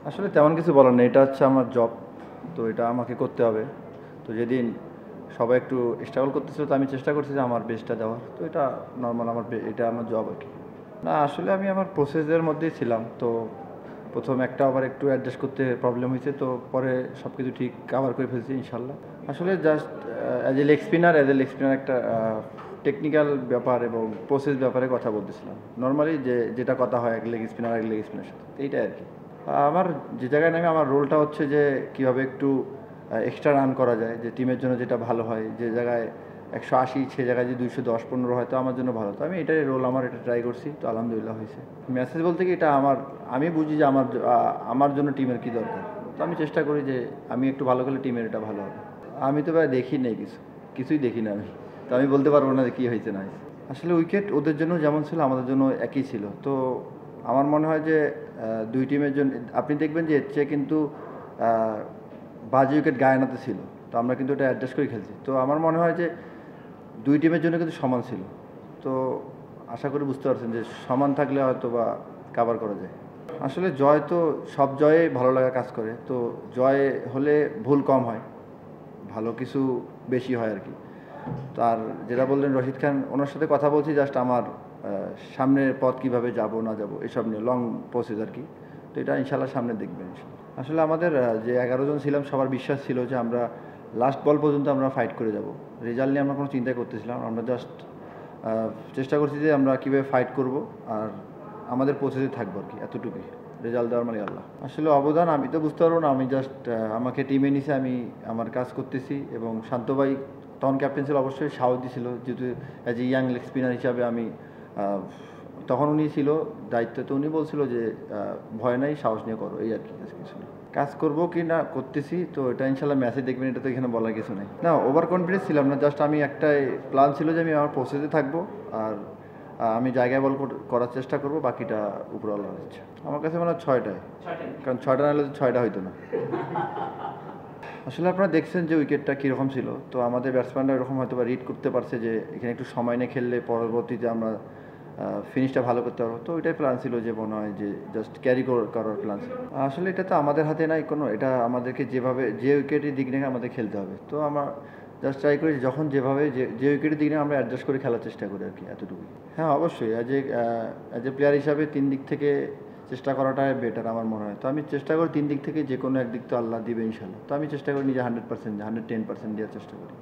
আসলে তেমন কিছু বলার নেই। এটা হচ্ছে আমার জব। তো এটা আমাকে করতে হবে। তো যেদিন সবাই একটু স্ট্রাগল করতেছিল তো আমি চেষ্টা করছি যে আমার বেস্টটা দেওয়ার। তো এটা নরমাল এটা আমার জব আরকি। না আসলে আমি আমার প্রসেসের মধ্যেই ছিলাম। তো ১ম একটা আবার একটু অ্যাডজাস্ট করতে প্রবলেম হইছে। তো পরে সবকিছু ঠিক কাভার করে ফেলছি ইনশাআল্লাহ। আসলে just as a leg spinner একটা টেকনিক্যাল ব্যাপার এবং প্রসেস ব্যাপারে কথা বলতেছিলাম। নরমালি যেটা কথা হয় এক লেগ স্পিনারের সাথে। এইটাই আরকি। আমার যে জায়গায় নামি আমার রোলটা হচ্ছে যে কীভাবে একটু এক্সট্রা রান করা যায়, যে টিমের জন্য যেটা ভালো হয়, যে জায়গায় ১৮০ সে জায়গায় যদি ২১০-১৫ হয় তো আমার জন্য ভালো। তো আমি এটাই রোল আমার এটা ট্রাই করছি। তো আলহামদুলিল্লাহ হইছে। মেসেজ বলতে কি এটা আমি বুঝি যে আমার জন্য টিমের কী দরকার। তো আমি চেষ্টা করি যে আমি একটু ভালো করলে টিমের এটা ভালো হবে। আমি তো ভাই দেখি নাই কিছুই দেখি না আমি। তো আমি বলতে পারবো না যে কী হয়েছে না হয়েছে। আসলে উইকেট ওদের জন্য যেমন ছিল আমাদের জন্য একই ছিল। তো আমার মনে হয় যে ২ টিমের জন্য আপনি দেখবেন যে এর চেয়ে কিন্তু আ বাজে উইকেট গায়ানাতে ছিল। তো আমরা কিন্তু এটা অ্যাডজাস্ট করে খেলছি। তো আমার মনে হয় যে ২ টিমের জন্য কিন্তু সমান ছিল। তো আশা করি বুঝতে পারছেন যে সমান থাকলে হয়তোবা কাভার করা যায়। আসলে জয় তো সব জয়েই ভালো লাগা কাজ করে। তো জয় হলে ভুল কম হয়। ভালো কিছু বেশি হয় আরকি। তো আর যেটা বললেন রশিদ খান, ওনার সাথে কথা বলছি জাস্ট আমার সামনের পথ কীভাবে যাব না যাব এসব নিয়ে লং প্রসেস আরকি। তো এটা ইনশাআল্লাহ সামনে দেখবেন ইনশাআল্লাহ। আসলে আমাদের যে ১১ জন ছিলাম সবার বিশ্বাস ছিল যে আমরা লাস্ট বল পর্যন্ত আমরা ফাইট করে যাব। রেজাল্ট নিয়ে আমরা কোনো চিন্তাই করতেছিলাম না। আমরা জাস্ট চেষ্টা করছি যে আমরা কীভাবে ফাইট করব আর আমাদের প্রসেসে থাকবো আরকি, এতটুকুই। রেজাল্ট দেওয়ার মানে আল্লাহ। আসলে অবদান আমি তো বুঝতে পারবো না। আমি জাস্ট আমাকে টিমে নিছে, আমি আমার কাজ করতেছি এবং শান্ত ভাই তখন ক্যাপ্টেন ছিল, অবশ্যই সাহস দিছিল যেহেতু as a young leg spinner হিসাবে আমি তখন উনি ছিল দায়িত্বে। তো উনি বলছিল যে ভয় নাই, সাহস নিয়ে করো, এই আরকি, কিছু না। কাজ করবো কি না করতেছি তো এটা ইনশাআল্লাহ ম্যাচে দেখবেন, এটা তো এখানে বলার কিছু নেই। না ওভার কনফিডেন্স ছিলাম না, জাস্ট আমি একটাই প্ল্যান ছিল যে আমি আমার প্রসেসে থাকবো আর আমি জায়গায় বল করার চেষ্টা করব, বাকিটা উপরওয়ালার ইচ্ছা। আমার কাছে মনে হয় ৬টায়, কারণ ৬টা না হলে ৬টা হইতো না। আসলে আপনারা দেখছেন যে উইকেটটা কীরকম ছিল। তো আমাদের ব্যাটসম্যানরা এরকম হয়তো বা রিড করতে পারছে যে এখানে একটু সময় নিয়ে খেললে পরবর্তীতে আমরা ফিনিশটা ভালো করতে পারবো। তো ওইটাই প্ল্যান ছিল যে মনে হয় যে জাস্ট ক্যারি করার প্ল্যান ছিল। আসলে এটা তো আমাদের হাতে নাই কোনো, এটা আমাদেরকে যে উইকেটের দিক নিয়ে আমাদের খেলতে হবে। তো আমরা জাস্ট ট্রাই করি যখন যেভাবে যে উইকেটের দিক নিয়ে আমরা অ্যাডজাস্ট করে খেলার চেষ্টা করি আরকি, এতটুকুই। হ্যাঁ, অবশ্যই অ্যাজ এ প্লেয়ার হিসাবে ৩ দিক থেকে চেষ্টা করাটাই বেটার আমার মনে হয়। তো আমি চেষ্টা করি ৩ দিক থেকে যেকোনো একদিক তো আল্লাহ দিবে ইনশাআল্লাহ। তো আমি চেষ্টা করি নিজে 100% 110% দেওয়ার চেষ্টা করি।